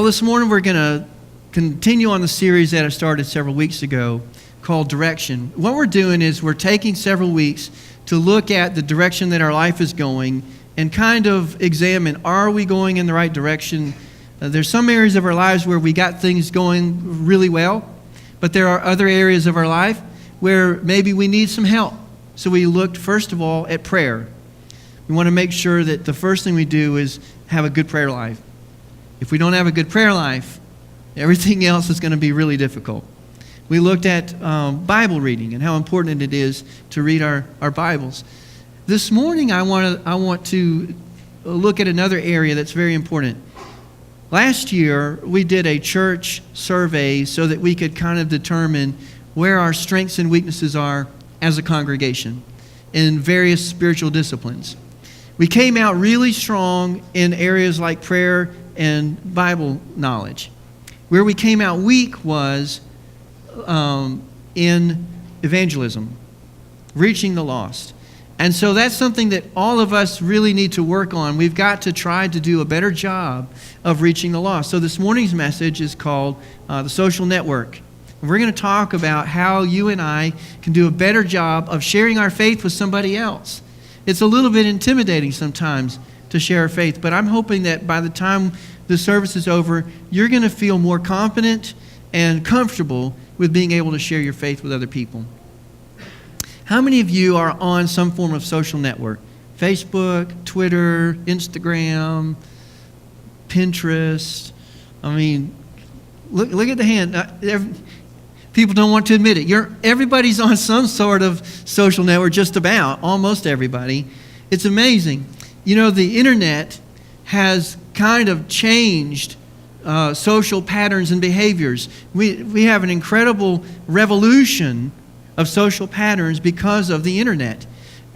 Well, this morning we're going to continue on the series that I started several weeks ago called Direction. What we're doing is we're taking several weeks to look at the direction that our life is going and kind of examine, are we going in the right direction? There's some areas of our lives where we got things going really well, but there are other areas of our life where maybe we need some help. So we looked, first of all, at prayer. We want to make sure that the first thing we do is have a good prayer life. If we don't have a good prayer life, everything else is going to be really difficult. We looked at Bible reading and how important it is to read our Bibles. This morning, I want to look at another area that's very important. Last year, we did a church survey so that we could kind of determine where our strengths and weaknesses are as a congregation in various spiritual disciplines. We came out really strong in areas like prayer and Bible knowledge. Where we came out weak was in evangelism, reaching the lost. And so that's something that all of us really need to work on. We've got to try to do a better job of reaching the lost. So this morning's message is called The Social Network. We're going to talk about how you and I can do a better job of sharing our faith with somebody else. It's a little bit intimidating sometimes to share our faith, but I'm hoping that by the time the service is over, you're going to feel more confident and comfortable with being able to share your faith with other people. How many of you are on some form of social network? Facebook, Twitter, Instagram, Pinterest. I mean, look at the hand. People don't want to admit it. Everybody's on some sort of social network, just about, almost everybody. It's amazing. You know, the internet has kind of changed social patterns and behaviors. We have an incredible revolution of social patterns because of the internet.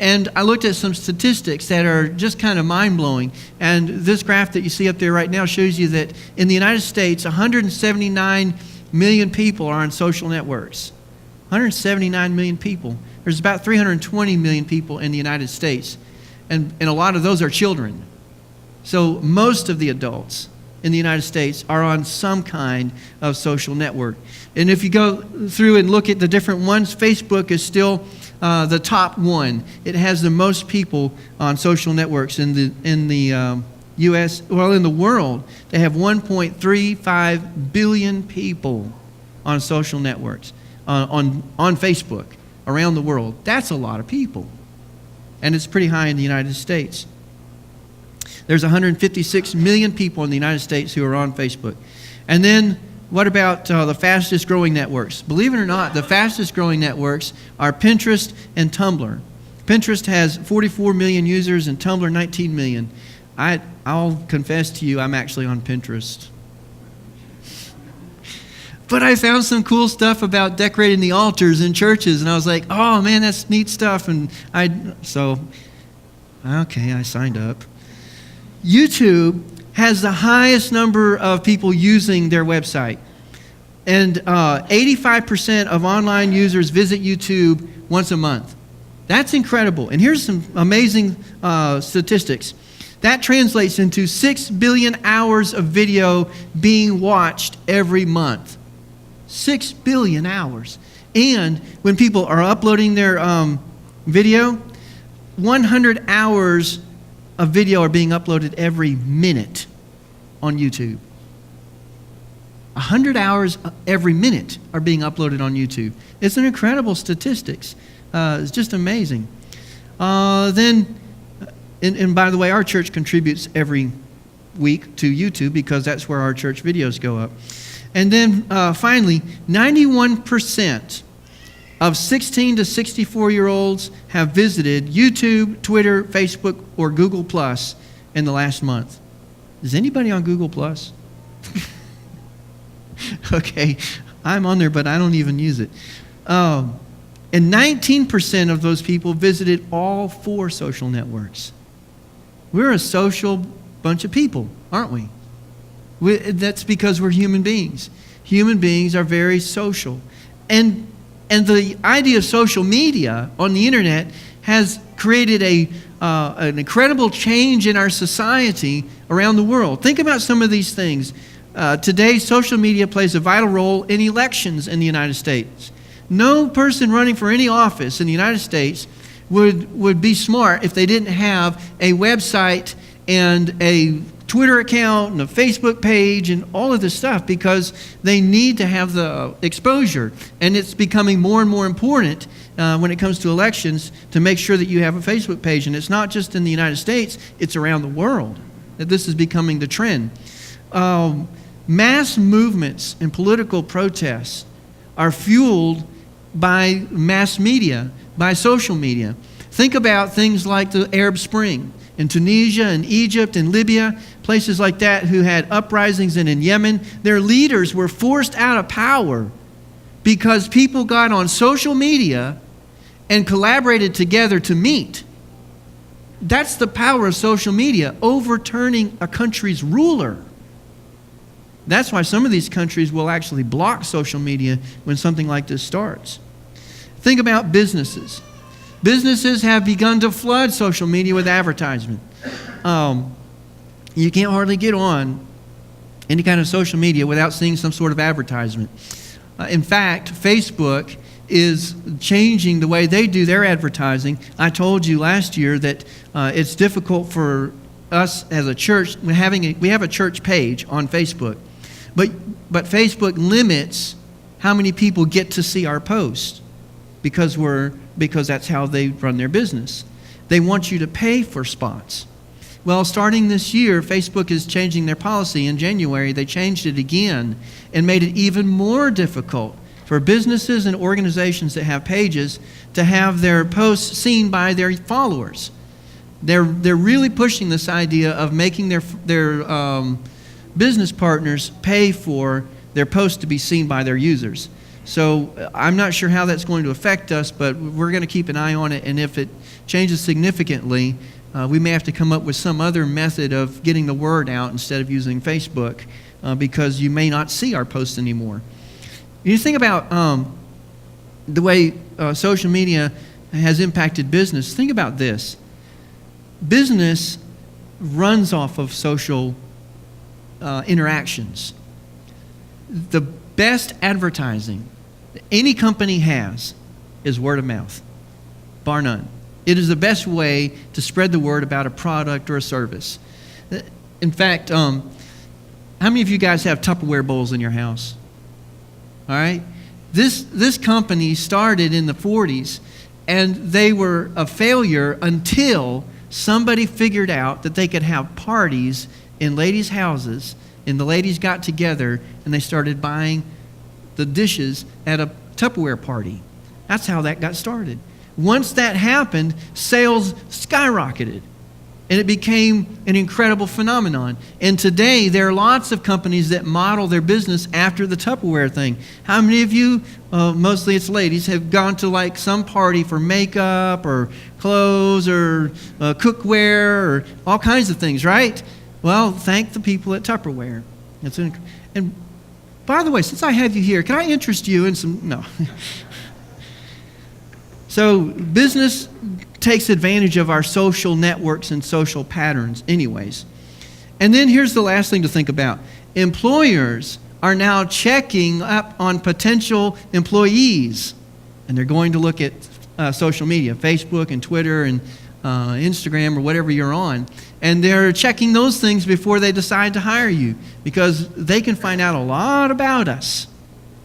And I looked at some statistics that are just kind of mind-blowing. And this graph that you see up there right now shows you that in the United States, 179 million people are on social networks. 179 million people. There's about 320 million people in the United States. And a lot of those are children. So most of the adults in the United States are on some kind of social network. And if you go through and look at the different ones, Facebook is still the top one. It has the most people on social networks in the U.S. Well, in the world, they have 1.35 billion people on social networks on Facebook around the world. That's a lot of people, and it's pretty high in the United States. There's 156 million people in the United States who are on Facebook. And then what about the fastest growing networks? Believe it or not, the fastest growing networks are Pinterest and Tumblr. Pinterest has 44 million users and Tumblr 19 million. I'll confess to you, I'm actually on Pinterest. But I found some cool stuff about decorating the altars in churches, and I was like, oh man, that's neat stuff. And I signed up. YouTube has the highest number of people using their website. And 85% of online users visit YouTube once a month. That's incredible. And here's some amazing statistics. That translates into 6 billion hours of video being watched every month. 6 billion hours. And when people are uploading their video, 100 hours of video are being uploaded every minute on YouTube. 100 hours every minute are being uploaded on YouTube. It's an incredible statistics. It's just amazing. And by the way, our church contributes every week to YouTube because that's where our church videos go up. And then finally, 91% of 16 to 64-year-olds have visited YouTube, Twitter, Facebook, or Google Plus in the last month. Is anybody on Google Plus? Okay, I'm on there, but I don't even use it. And 19% of those people visited all 4 social networks. We're a social bunch of people, aren't we? That's because we're human beings. Human beings are very social. And the idea of social media on the internet has created an incredible change in our society around the world. Think about some of these things. Today, social media plays a vital role in elections in the United States. No person running for any office in the United States would be smart if they didn't have a website and a Twitter account and a Facebook page and all of this stuff, because they need to have the exposure. And it's becoming more and more important when it comes to elections to make sure that you have a Facebook page. And it's not just in the United States, it's around the world that this is becoming the trend. Mass movements and political protests are fueled by mass media, by social media. Think about things like the Arab Spring in Tunisia and Egypt and Libya, places like that, who had uprisings, and in Yemen. Their leaders were forced out of power because people got on social media and collaborated together to meet. That's the power of social media, overturning a country's ruler. That's why some of these countries will actually block social media when something like this starts. Think about businesses. Businesses have begun to flood social media with advertisement. You can't hardly get on any kind of social media without seeing some sort of advertisement. In fact, Facebook is changing the way they do their advertising. I told you last year that it's difficult for us as a church. We have a church page on Facebook, but Facebook limits how many people get to see our posts because that's how they run their business. They want you to pay for spots. Well, starting this year, Facebook is changing their policy. In January, they changed it again and made it even more difficult for businesses and organizations that have pages to have their posts seen by their followers. They're really pushing this idea of making their business partners pay for their posts to be seen by their users. So I'm not sure how that's going to affect us, but we're going to keep an eye on it, and if it changes significantly, we may have to come up with some other method of getting the word out instead of using Facebook, because you may not see our posts anymore. You think about the way social media has impacted business. Think about this. Business runs off of social interactions. The best advertising that any company has is word of mouth, bar none. It is the best way to spread the word about a product or a service. In fact, how many of you guys have Tupperware bowls in your house? All right? This company started in the 40s, and they were a failure until somebody figured out that they could have parties in ladies' houses, and the ladies got together and they started buying the dishes at a Tupperware party. That's how that got started. Once that happened, sales skyrocketed, and it became an incredible phenomenon. And today, there are lots of companies that model their business after the Tupperware thing. How many of you, mostly it's ladies, have gone to like some party for makeup or clothes or cookware or all kinds of things, right? Well, thank the people at Tupperware. And by the way, since I have you here, can I interest you in some... No. So business takes advantage of our social networks and social patterns anyways. And then here's the last thing to think about. Employers are now checking up on potential employees, and they're going to look at social media, Facebook and Twitter and Instagram or whatever you're on, and they're checking those things before they decide to hire you, because they can find out a lot about us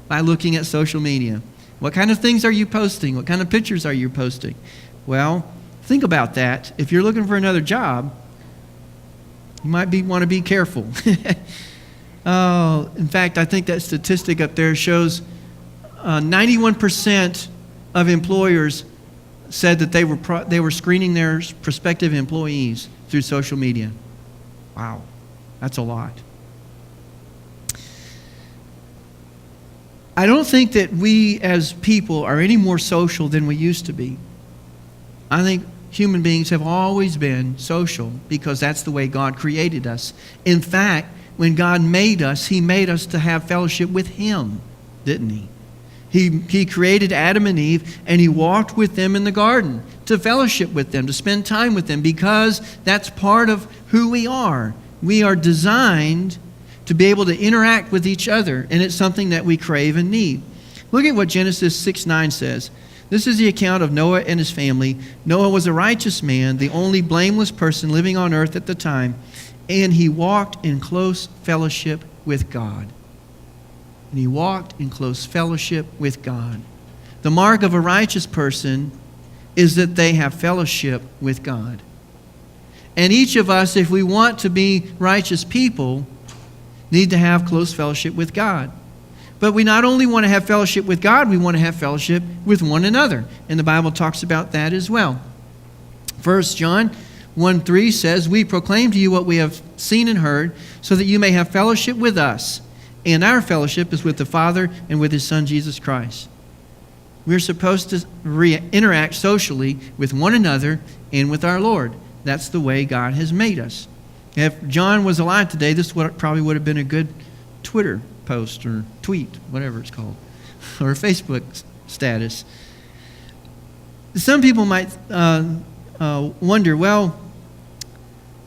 by looking at social media. What kind of things are you posting? What kind of pictures are you posting? Well, think about that. If you're looking for another job, you might want to be careful. In fact, I think that statistic up there shows 91% of employers said that they were screening their prospective employees through social media. Wow, that's a lot. I don't think that we as people are any more social than we used to be. I think human beings have always been social because that's the way God created us. In fact, when God made us, He made us to have fellowship with Him, didn't He? He created Adam and Eve, and He walked with them in the garden to fellowship with them, to spend time with them, because that's part of who we are. We are designed to be able to interact with each other, and it's something that we crave and need. Look at what Genesis 6:9 says. This is the account of Noah and his family. Noah was a righteous man, the only blameless person living on earth at the time, and he walked in close fellowship with God. And he walked in close fellowship with God. The mark of a righteous person is that they have fellowship with God. And each of us, if we want to be righteous people, need to have close fellowship with God. But we not only want to have fellowship with God, we want to have fellowship with one another. And the Bible talks about that as well. 1 John 1:3 says, "We proclaim to you what we have seen and heard, so that you may have fellowship with us. And our fellowship is with the Father and with His Son, Jesus Christ." We're supposed to interact socially with one another and with our Lord. That's the way God has made us. If John was alive today, this probably would have been a good Twitter post or tweet, whatever it's called, or a Facebook status. Some people might wonder, well,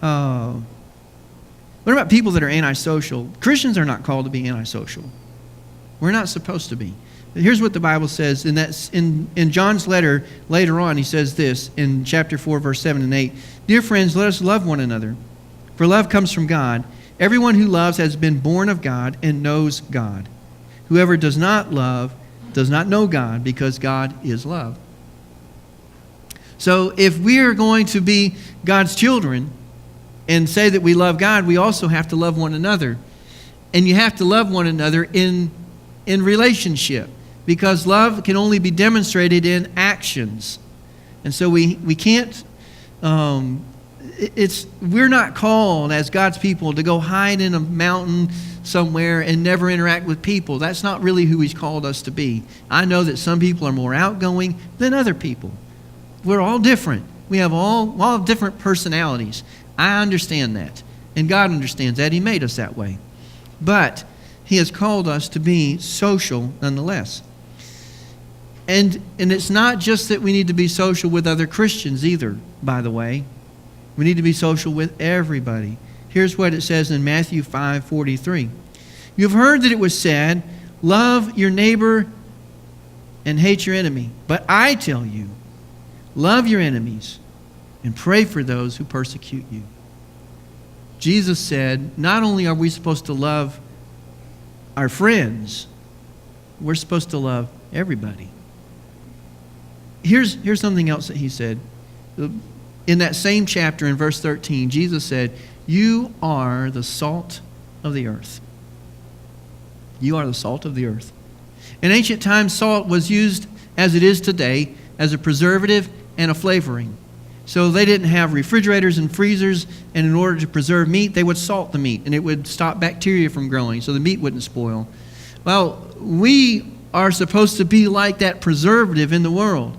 what about people that are antisocial? Christians are not called to be antisocial. We're not supposed to be. Here's what the Bible says, and that's in John's letter later on. He says this in chapter 4, verse 7 and 8. "Dear friends, let us love one another, for love comes from God. Everyone who loves has been born of God and knows God. Whoever does not love does not know God, because God is love." So if we are going to be God's children and say that we love God, we also have to love one another. And you have to love one another in relationship, because love can only be demonstrated in actions. And so we can't, we're not called as God's people to go hide in a mountain somewhere and never interact with people. That's not really who He's called us to be. I know that some people are more outgoing than other people. We're all different. We have all different personalities. I understand that. And God understands that. He made us that way. But He has called us to be social nonetheless. And it's not just that we need to be social with other Christians either, by the way. We need to be social with everybody. Here's what it says in Matthew 5:43. "You've heard that it was said, 'Love your neighbor and hate your enemy.' But I tell you, love your enemies and pray for those who persecute you." Jesus said, not only are we supposed to love our friends, we're supposed to love everybody. Here's something else that He said. In that same chapter, in verse 13, Jesus said, "You are the salt of the earth." You are the salt of the earth. In ancient times, salt was used, as it is today, as a preservative and a flavoring. So they didn't have refrigerators and freezers, and in order to preserve meat, they would salt the meat, and it would stop bacteria from growing, so the meat wouldn't spoil. Well, we are supposed to be like that preservative in the world,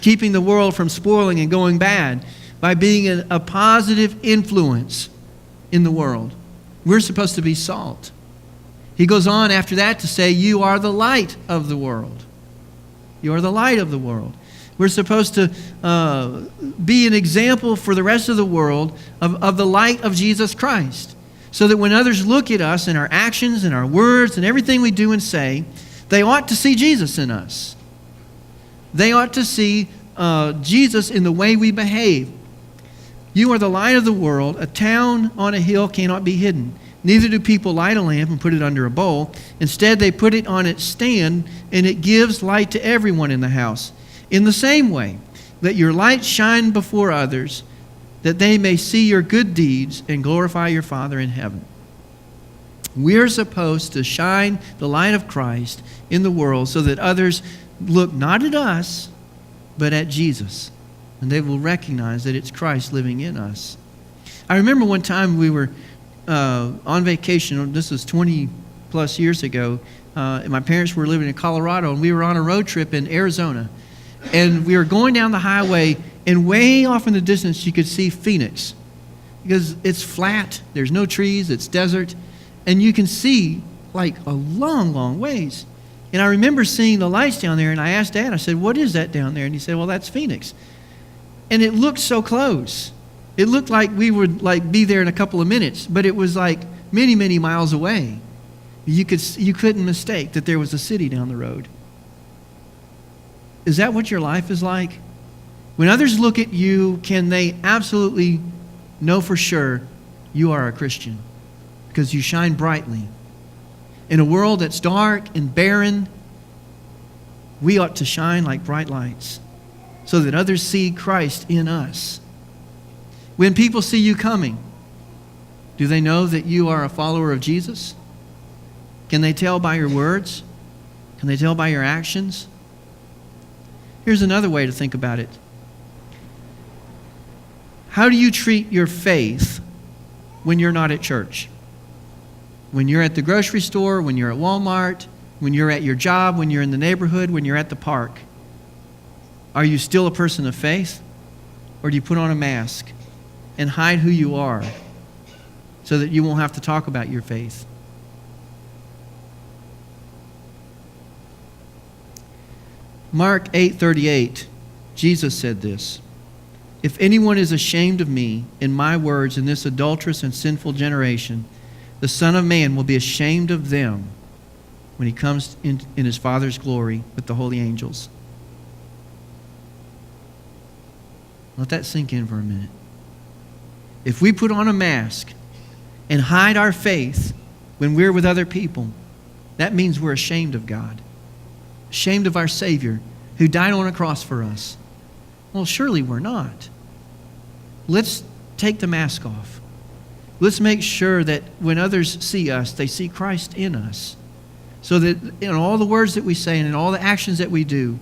keeping the world from spoiling and going bad by being a positive influence in the world. We're supposed to be salt. He goes on after that to say, "You are the light of the world." You are the light of the world. We're supposed to be an example for the rest of the world of the light of Jesus Christ, so that when others look at us and our actions and our words and everything we do and say, they ought to see Jesus in us. They ought to see Jesus in the way we behave. "You are the light of the world. A town on a hill cannot be hidden. Neither do people light a lamp and put it under a bowl. Instead, they put it on its stand, and it gives light to everyone in the house. In the same way, let your light shine before others, that they may see your good deeds and glorify your Father in heaven." We're supposed to shine the light of Christ in the world so that others look not at us, but at Jesus. And they will recognize that it's Christ living in us. I remember one time we were on vacation. This was 20 plus years ago. And my parents were living in Colorado, and we were on a road trip in Arizona. And we were going down the highway, and way off in the distance you could see Phoenix, because it's flat, there's no trees, it's desert, and you can see like a long, long ways. And I remember seeing the lights down there, and I asked Dad, I said, "What is that down there?" And he said, "Well, that's Phoenix." And it looked so close. It looked like we would be there in a couple of minutes, but it was like many, many miles away. You couldn't mistake that there was a city down the road. Is that what your life is like? When others look at you, can they absolutely know for sure you are a Christian? Because you shine brightly. In a world that's dark and barren, we ought to shine like bright lights so that others see Christ in us. When people see you coming, do they know that you are a follower of Jesus? Can they tell by your words? Can they tell by your actions? Here's another way to think about it. How do you treat your faith when you're not at church? When you're at the grocery store, when you're at Walmart, when you're at your job, when you're in the neighborhood, when you're at the park? Are you still a person of faith? Or do you put on a mask and hide who you are so that you won't have to talk about your faith? Mark 8:38, Jesus said this, "If anyone is ashamed of me and my words in this adulterous and sinful generation, the Son of Man will be ashamed of them when he comes in his Father's glory with the holy angels." Let that sink in for a minute. If we put on a mask and hide our faith when we're with other people, that means we're ashamed of God, ashamed of our Savior who died on a cross for us. Well, surely we're not. Let's take the mask off. Let's make sure that when others see us, they see Christ in us. So that in all the words that we say and in all the actions that we do,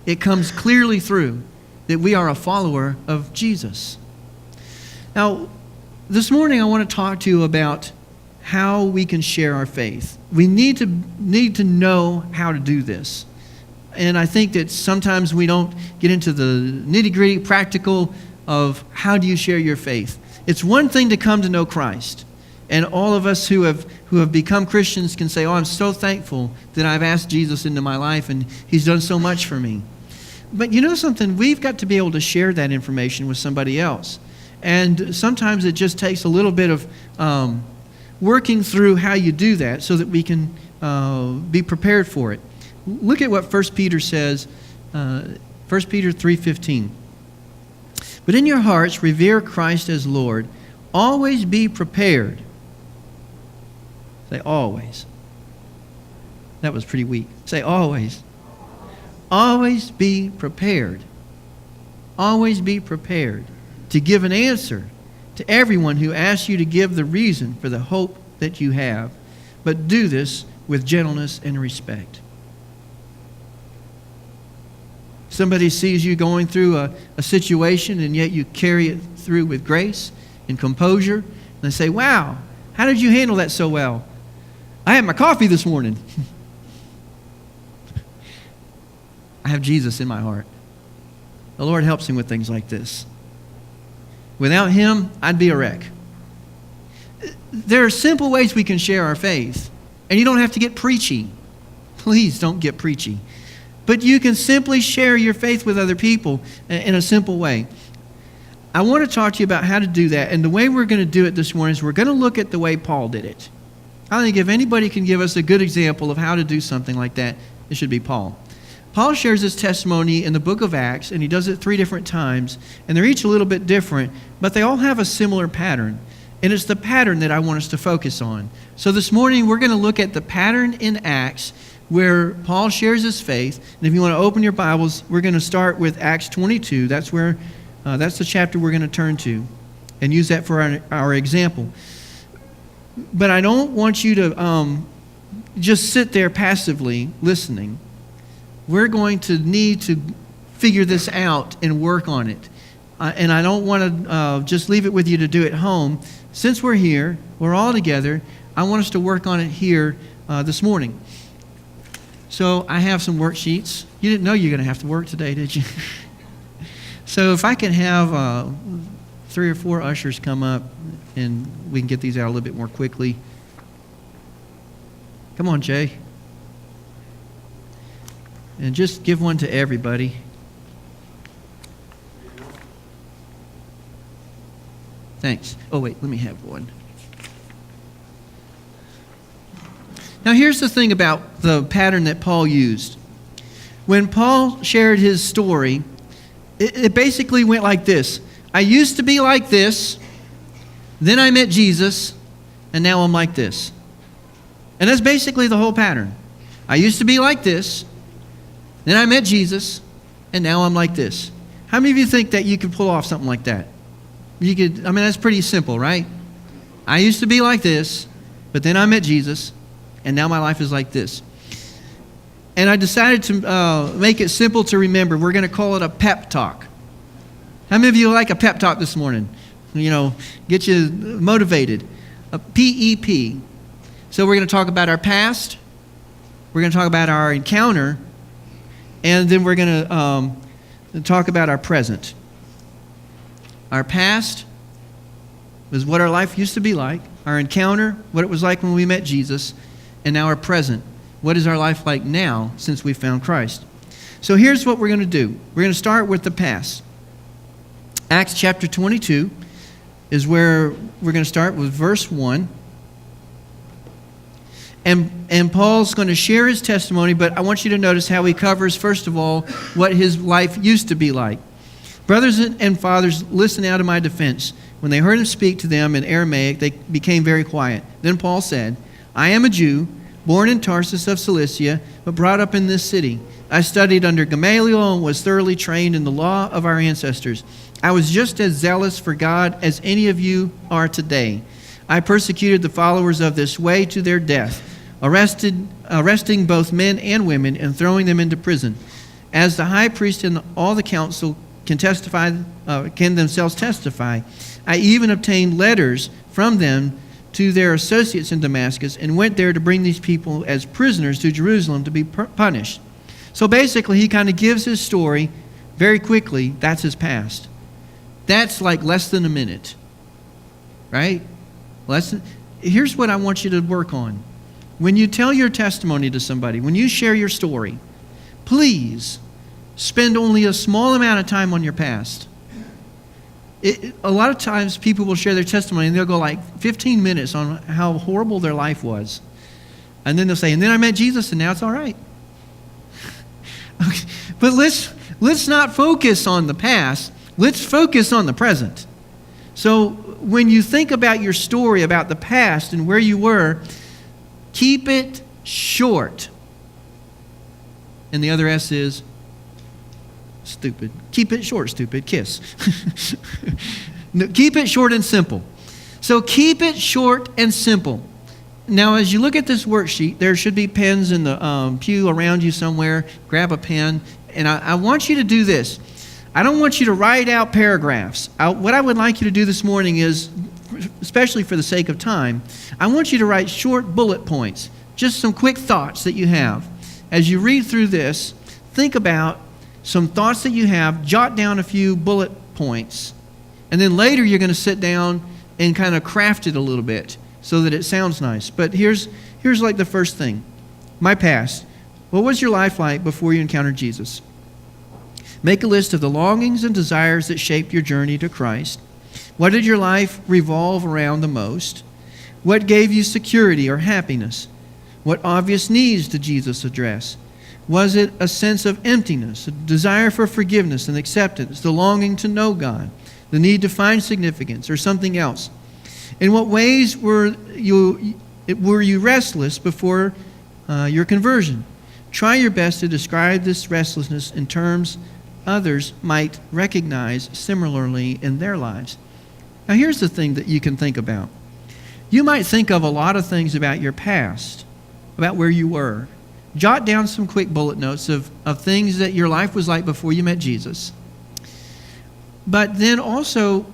it comes clearly through that we are a follower of Jesus. Now, this morning I want to talk to you about how we can share our faith. We need to know how to do this. And I think that sometimes we don't get into the nitty-gritty practical of how do you share your faith. It's one thing to come to know Christ. And all of us who have become Christians can say, "Oh, I'm so thankful that I've asked Jesus into my life and he's done so much for me." But you know something? We've got to be able to share that information with somebody else. And sometimes it just takes a little bit of working through how you do that so that we can be prepared for it. Look at what 1 Peter says, 1 Peter 3:15. "But in your hearts revere Christ as Lord. Always be prepared." Say always. That was pretty weak. Say always. Always be prepared. Always be prepared to give an answer to everyone who asks you to give the reason for the hope that you have, but do this with gentleness and respect. Somebody sees you going through a situation and yet you carry it through with grace and composure, and they say, "Wow, how did you handle that so well?" "I had my coffee this morning." I have Jesus in my heart. The Lord helps me with things like this. Without him, I'd be a wreck. There are simple ways we can share our faith, and you don't have to get preachy. Please don't get preachy. But you can simply share your faith with other people in a simple way. I want to talk to you about how to do that, and the way we're going to do it this morning is we're going to look at the way Paul did it. I think if anybody can give us a good example of how to do something like that, it should be Paul. Paul shares his testimony in the book of Acts, and he does it 3 different times, and they're each a little bit different, but they all have a similar pattern, and it's the pattern that I want us to focus on. So this morning, we're going to look at the pattern in Acts where Paul shares his faith, and if you want to open your Bibles, we're going to start with Acts 22. That's the chapter we're going to turn to, and use that for our example. But I don't want you to just sit there passively listening. We're going to need to figure this out and work on it. And I don't want to just leave it with you to do it home. Since we're here, we're all together, I want us to work on it here this morning. So I have some worksheets. You didn't know you were going to have to work today, did you? So if I can have 3 or 4 ushers come up and we can get these out a little bit more quickly. Come on, Jay. And just give one to everybody. Thanks. Oh, wait, let me have one. Now, here's the thing about the pattern that Paul used. When Paul shared his story, it basically went like this. I used to be like this, then I met Jesus, and now I'm like this. And that's basically the whole pattern. I used to be like this, then I met Jesus, and now I'm like this. How many of you think that you could pull off something like that? That's pretty simple, right? I used to be like this, but then I met Jesus, and now my life is like this. And I decided to make it simple to remember. We're going to call it a pep talk. How many of you like a pep talk this morning? Get you motivated. A PEP. So we're going to talk about our past. We're going to talk about our encounter. And then we're going to talk about our present. Our past was what our life used to be like. Our encounter, what it was like when we met Jesus. And now our present. What is our life like now since we found Christ? So here's what we're going to do. We're going to start with the past. Acts chapter 22 is where we're going to start with verse 1. And Paul's going to share his testimony, but I want you to notice how he covers, first of all, what his life used to be like. Brothers and fathers, listen now to my defense. When they heard him speak to them in Aramaic, they became very quiet. Then Paul said, I am a Jew, born in Tarsus of Cilicia, but brought up in this city. I studied under Gamaliel and was thoroughly trained in the law of our ancestors. I was just as zealous for God as any of you are today. I persecuted the followers of this way to their death, arresting both men and women and throwing them into prison. As the high priest and all the council can themselves testify, I even obtained letters from them to their associates in Damascus and went there to bring these people as prisoners to Jerusalem to be punished. So basically, he kind of gives his story very quickly. That's his past. That's like less than a minute, right? Here's what I want you to work on. When you tell your testimony to somebody, when you share your story, please spend only a small amount of time on your past. A lot of times people will share their testimony and they'll go like 15 minutes on how horrible their life was. And then they'll say, and then I met Jesus and now it's all right. Okay. But let's not focus on the past. Let's focus on the present. So when you think about your story about the past and where you were, keep it short. And the other S is stupid. Keep it short, stupid. Kiss. No, keep it short and simple. So keep it short and simple. Now, as you look at this worksheet, there should be pens in the pew around you somewhere. Grab a pen. And I want you to do this. I don't want you to write out paragraphs. What I would like you to do this morning is, especially for the sake of time, I want you to write short bullet points. Just some quick thoughts that you have. As you read through this, think about some thoughts that you have, jot down a few bullet points, and then later you're going to sit down and kind of craft it a little bit so that it sounds nice. But here's like the first thing. My past. What was your life like before you encountered Jesus? Make a list of the longings and desires that shaped your journey to Christ. What did your life revolve around the most? What gave you security or happiness? What obvious needs did Jesus address? Was it a sense of emptiness, a desire for forgiveness and acceptance, the longing to know God, the need to find significance, or something else? In what ways were you restless before your conversion? Try your best to describe this restlessness in terms others might recognize similarly in their lives. Now, here's the thing that you can think about. You might think of a lot of things about your past, about where you were. Jot down some quick bullet notes of things that your life was like before you met Jesus. But then also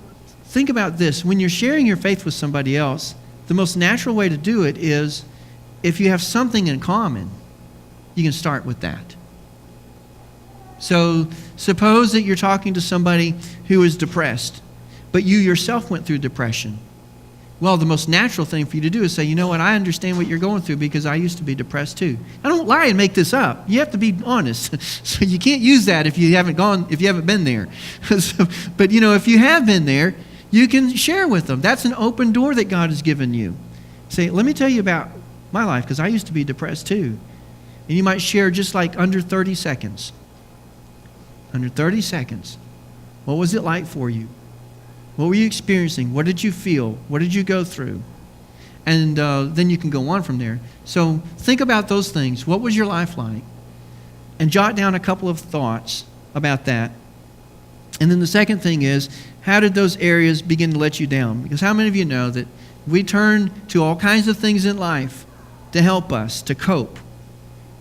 think about this. When you're sharing your faith with somebody else, the most natural way to do it is if you have something in common, you can start with that. So suppose that you're talking to somebody who is depressed, but you yourself went through depression. Well, the most natural thing for you to do is say, you know what, I understand what you're going through because I used to be depressed too. I don't lie and make this up. You have to be honest. So you can't use that if you haven't been there. But if you have been there, you can share with them. That's an open door that God has given you. Say, let me tell you about my life, because I used to be depressed too. And you might share just like under 30 seconds. Under 30 seconds. What was it like for you? What were you experiencing? What did you feel? What did you go through? And then you can go on from there. So think about those things. What was your life like? And jot down a couple of thoughts about that. And then the second thing is, how did those areas begin to let you down? Because how many of you know that we turn to all kinds of things in life to help us, to cope?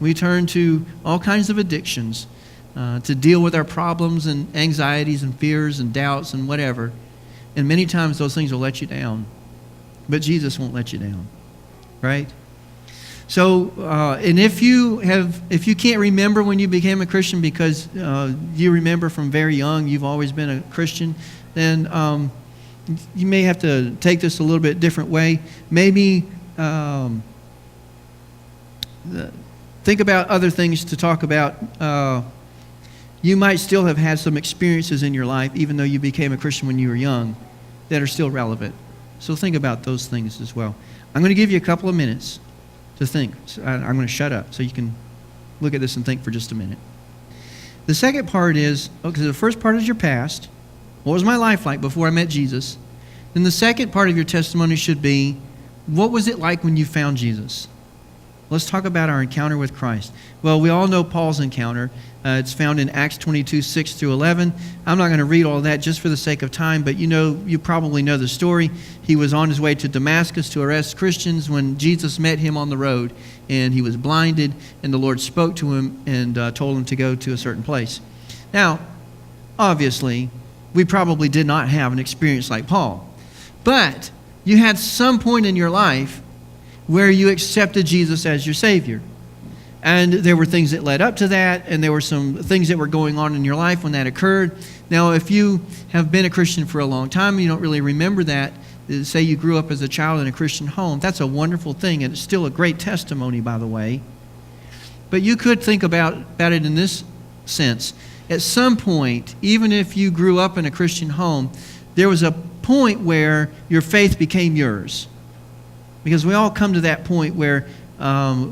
We turn to all kinds of addictions to deal with our problems and anxieties and fears and doubts and whatever. And many times those things will let you down. But Jesus won't let you down, right? So, and if you can't remember when you became a Christian because you remember from very young you've always been a Christian, then you may have to take this a little bit different way. Maybe think about other things to talk about. You might still have had some experiences in your life, even though you became a Christian when you were young, that are still relevant. So think about those things as well. I'm going to give you a couple of minutes to think. So I'm going to shut up so you can look at this and think for just a minute. The second part is, okay, the first part is your past. What was my life like before I met Jesus? Then the second part of your testimony should be, what was it like when you found Jesus? Let's talk about our encounter with Christ. Well, we all know Paul's encounter. It's found in Acts 22, 6 through 11. I'm not going to read all that just for the sake of time, but you probably know the story. He was on his way to Damascus to arrest Christians when Jesus met him on the road, and he was blinded, and the Lord spoke to him and told him to go to a certain place. Now, obviously, we probably did not have an experience like Paul, but you had some point in your life where you accepted Jesus as your Savior. And there were things that led up to that, and there were some things that were going on in your life when that occurred. Now, if you have been a Christian for a long time and you don't really remember that, say you grew up as a child in a Christian home, that's a wonderful thing, and it's still a great testimony, by the way. But you could think about it in this sense. At some point, even if you grew up in a Christian home, there was a point where your faith became yours. Because we all come to that point where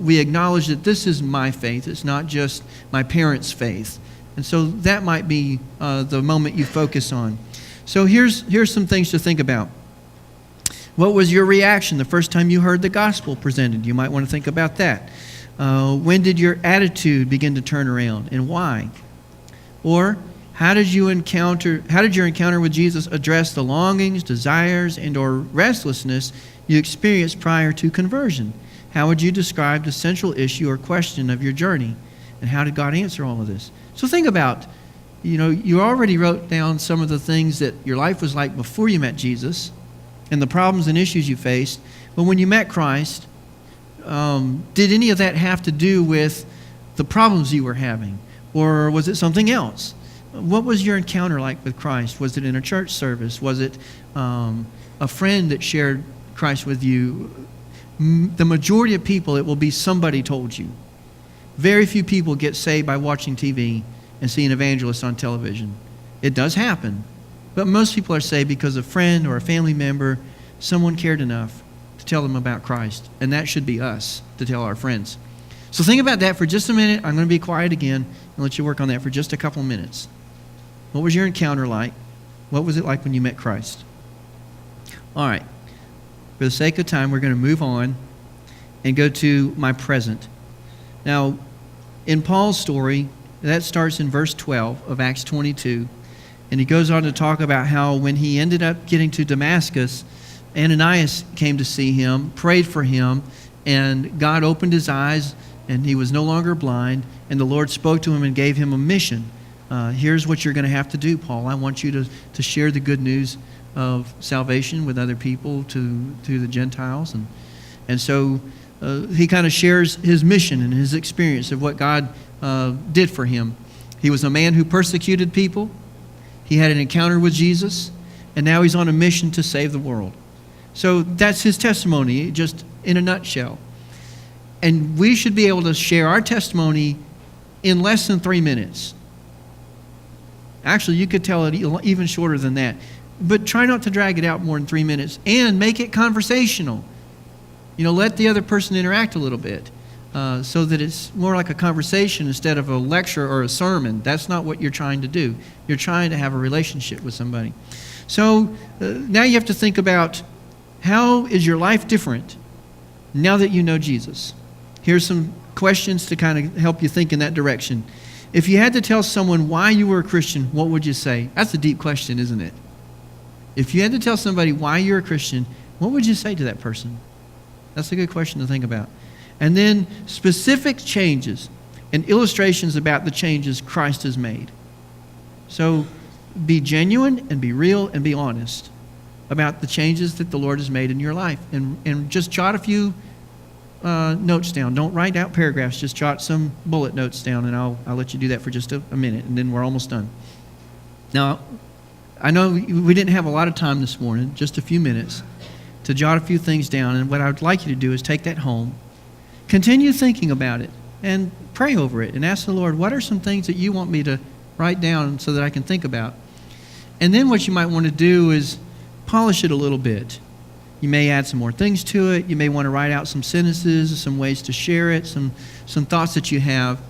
we acknowledge that this is my faith. It's not just my parents' faith. And so that might be the moment you focus on. So here's some things to think about. What was your reaction the first time you heard the gospel presented? You might want to think about that. When did your attitude begin to turn around, and why? Or how did your encounter with Jesus address the longings, desires, and or restlessness you experienced prior to conversion? How would you describe the central issue or question of your journey? And how did God answer all of this? So think about, you already wrote down some of the things that your life was like before you met Jesus and the problems and issues you faced. But when you met Christ, did any of that have to do with the problems you were having? Or was it something else? What was your encounter like with Christ? Was it in a church service? Was it a friend that shared Christ with you? The majority of people, it will be somebody told you. Very few people get saved by watching TV and seeing evangelists on television. It does happen, but most people are saved because a friend or a family member, someone cared enough to tell them about Christ, and that should be us to tell our friends. So think about that for just a minute. I'm going to be quiet again and let you work on that for just a couple of minutes. What was your encounter like? What was it like when you met Christ? All right. For the sake of time, we're going to move on and go to my present. Now, in Paul's story, that starts in verse 12 of Acts 22. And he goes on to talk about how when he ended up getting to Damascus, Ananias came to see him, prayed for him, and God opened his eyes, and he was no longer blind, and the Lord spoke to him and gave him a mission. Here's what you're going to have to do, Paul. I want you to share the good news of salvation with other people to the Gentiles. And so he kind of shares his mission and his experience of what God did for him. He was a man who persecuted people. He had an encounter with Jesus, and now he's on a mission to save the world. So that's his testimony, just in a nutshell. And we should be able to share our testimony in less than 3 minutes. Actually, you could tell it even shorter than that. But try not to drag it out more than 3 minutes, and make it conversational. Let the other person interact a little bit so that it's more like a conversation instead of a lecture or a sermon. That's not what you're trying to do. You're trying to have a relationship with somebody. So now you have to think about, how is your life different now that you know Jesus? Here's some questions to kind of help you think in that direction. If you had to tell someone why you were a Christian, what would you say? That's a deep question, isn't it? If you had to tell somebody why you're a Christian, what would you say to that person? That's a good question to think about. And then specific changes and illustrations about the changes Christ has made. So be genuine and be real and be honest about the changes that the Lord has made in your life. And just jot a few notes down. Don't write out paragraphs. Just jot some bullet notes down, and I'll let you do that for just a minute, and then we're almost done. Now, I know we didn't have a lot of time this morning, just a few minutes, to jot a few things down. And what I would like you to do is take that home, continue thinking about it, and pray over it, and ask the Lord, what are some things that you want me to write down so that I can think about? And then what you might want to do is polish it a little bit. You may add some more things to it. You may want to write out some sentences, some ways to share it, some thoughts that you have.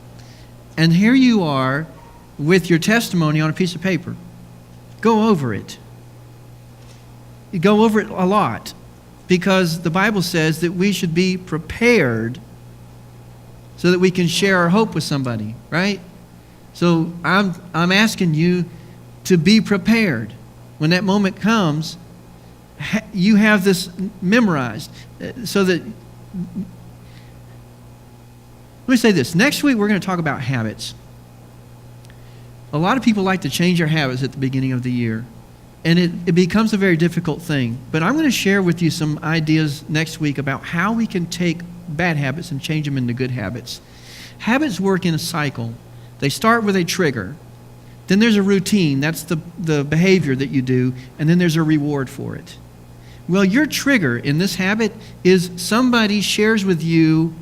And here you are with your testimony on a piece of paper. Go over it. You go over it a lot, because the Bible says that we should be prepared so that we can share our hope with somebody, right? So I'm asking you to be prepared. When that moment comes, you have this memorized so that... Let me say this. Next week, we're going to talk about habits. A lot of people like to change their habits at the beginning of the year, and it becomes a very difficult thing. But I'm going to share with you some ideas next week about how we can take bad habits and change them into good habits. Habits work in a cycle. They start with a trigger. Then there's a routine. That's the behavior that you do. And then there's a reward for it. Well, your trigger in this habit is somebody shares with you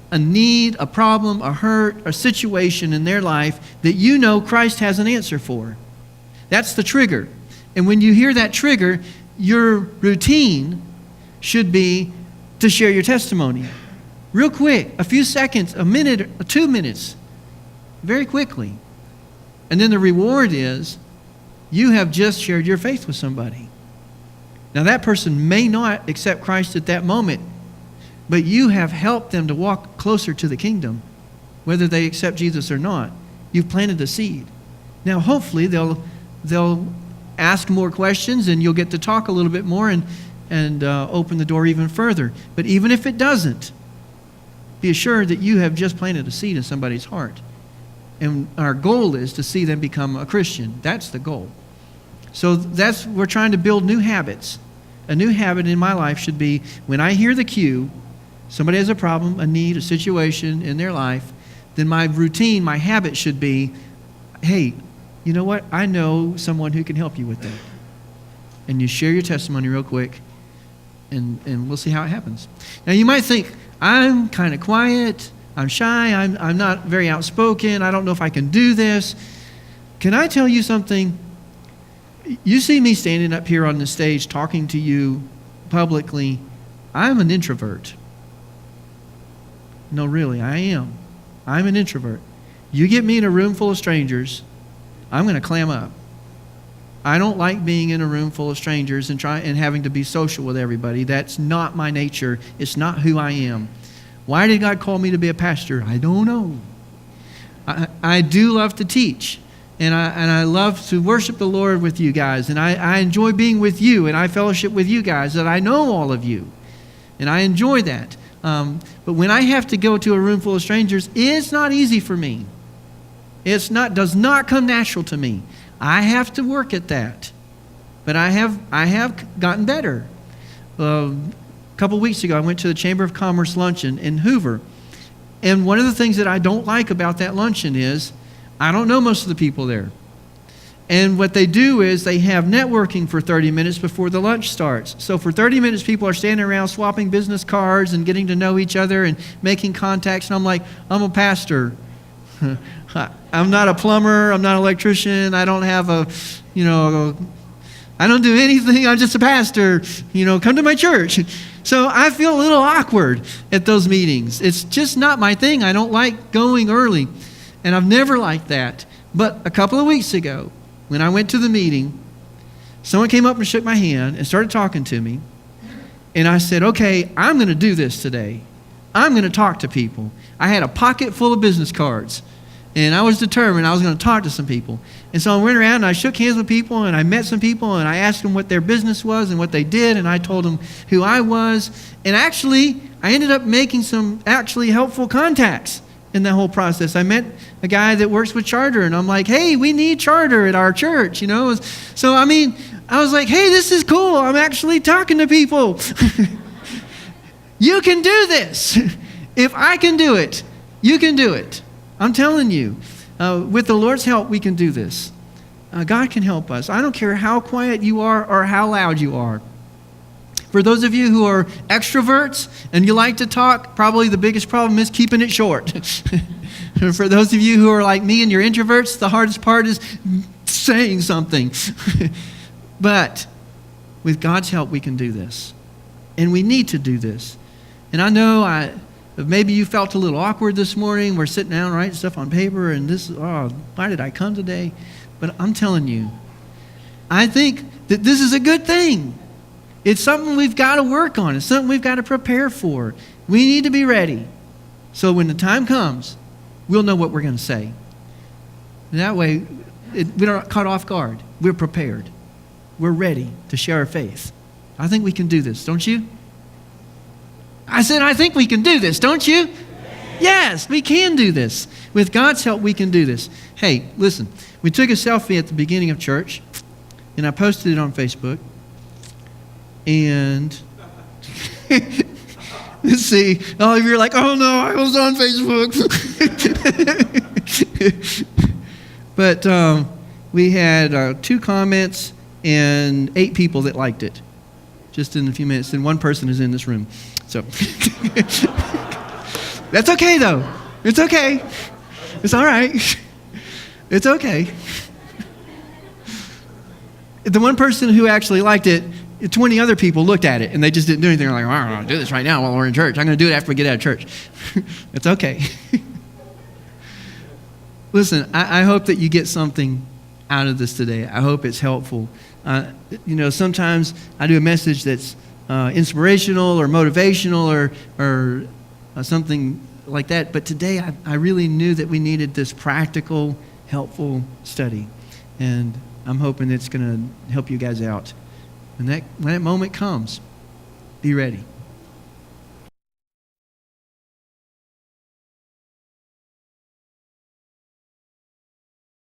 a need, a problem, a hurt, a situation in their life that you know Christ has an answer for. That's the trigger. And when you hear that trigger, your routine should be to share your testimony. Real quick, a few seconds, a minute, 2 minutes, very quickly. And then the reward is you have just shared your faith with somebody. Now that person may not accept Christ at that moment, but you have helped them to walk closer to the kingdom, whether they accept Jesus or not. You've planted a seed. Now hopefully they'll ask more questions, and you'll get to talk a little bit more and open the door even further. But even if it doesn't, be assured that you have just planted a seed in somebody's heart. And our goal is to see them become a Christian. That's the goal. So we're trying to build new habits. A new habit in my life should be, when I hear the cue, somebody has a problem, a need, a situation in their life, then my routine, my habit should be, hey, you know what? I know someone who can help you with that. And you share your testimony real quick, and we'll see how it happens. Now you might think, I'm kind of quiet, I'm shy, I'm not very outspoken, I don't know if I can do this. Can I tell you something? You see me standing up here on the stage talking to you publicly. I'm an introvert. No, really, I am. I'm an introvert. You get me in a room full of strangers, I'm going to clam up. I don't like being in a room full of strangers and having to be social with everybody. That's not my nature. It's not who I am. Why did God call me to be a pastor? I don't know. I do love to teach, and I love to worship the Lord with you guys, and I enjoy being with you, and I fellowship with you guys, that I know all of you, and I enjoy that. But when I have to go to a room full of strangers, it's not easy for me. Does not come natural to me. I have to work at that. But I have gotten better. A couple weeks ago, I went to the Chamber of Commerce luncheon in Hoover. And one of the things that I don't like about that luncheon is I don't know most of the people there. And what they do is they have networking for 30 minutes before the lunch starts. So for 30 minutes, people are standing around swapping business cards and getting to know each other and making contacts. And I'm like, I'm a pastor. I'm not a plumber. I'm not an electrician. I don't have I don't do anything. I'm just a pastor. Come to my church. So I feel a little awkward at those meetings. It's just not my thing. I don't like going early, and I've never liked that. But a couple of weeks ago, when I went to the meeting, someone came up and shook my hand and started talking to me. And I said, okay, I'm going to do this today. I'm going to talk to people. I had a pocket full of business cards. And I was determined I was going to talk to some people. And so I went around and I shook hands with people and I met some people and I asked them what their business was and what they did. And I told them who I was. And actually, I ended up making some actually helpful contacts in that whole process. I met a guy that works with charter and I'm like, hey, we need charter at our church, you know. So, I mean, I was like, hey, this is cool. I'm actually talking to people. You can do this. If I can do it, you can do it. I'm telling you, with the Lord's help, we can do this. God can help us. I don't care how quiet you are or how loud you are. For those of you who are extroverts and you like to talk, probably the biggest problem is keeping it short. For those of you who are like me and you're introverts, the hardest part is saying something. But with God's help, we can do this. And we need to do this. And I know maybe you felt a little awkward this morning. We're sitting down writing stuff on paper and why did I come today? But I'm telling you, I think that this is a good thing. It's something we've got to work on. It's something we've got to prepare for. We need to be ready. So when the time comes, we'll know what we're going to say. And that way, we're not caught off guard. We're prepared. We're ready to share our faith. I think we can do this, don't you? I said, I think we can do this, don't you? Yes, we can do this. With God's help, we can do this. Hey, listen, we took a selfie at the beginning of church, and I posted it on Facebook. And let's see, all of you are like, oh no, I was on Facebook. But we had 2 comments and 8 people that liked it, just in a few minutes. And 1 person is in this room. So that's okay, though. It's okay. It's all right. It's okay. The 1 person who actually liked it, 20 other people looked at it, and they just didn't do anything. They're like, oh, I'm going to do this right now while we're in church. I'm going to do it after we get out of church. It's okay. Listen, I hope that you get something out of this today. I hope it's helpful. Sometimes I do a message that's inspirational or motivational or something like that. But today I really knew that we needed this practical, helpful study. And I'm hoping it's going to help you guys out. And when that moment comes, be ready.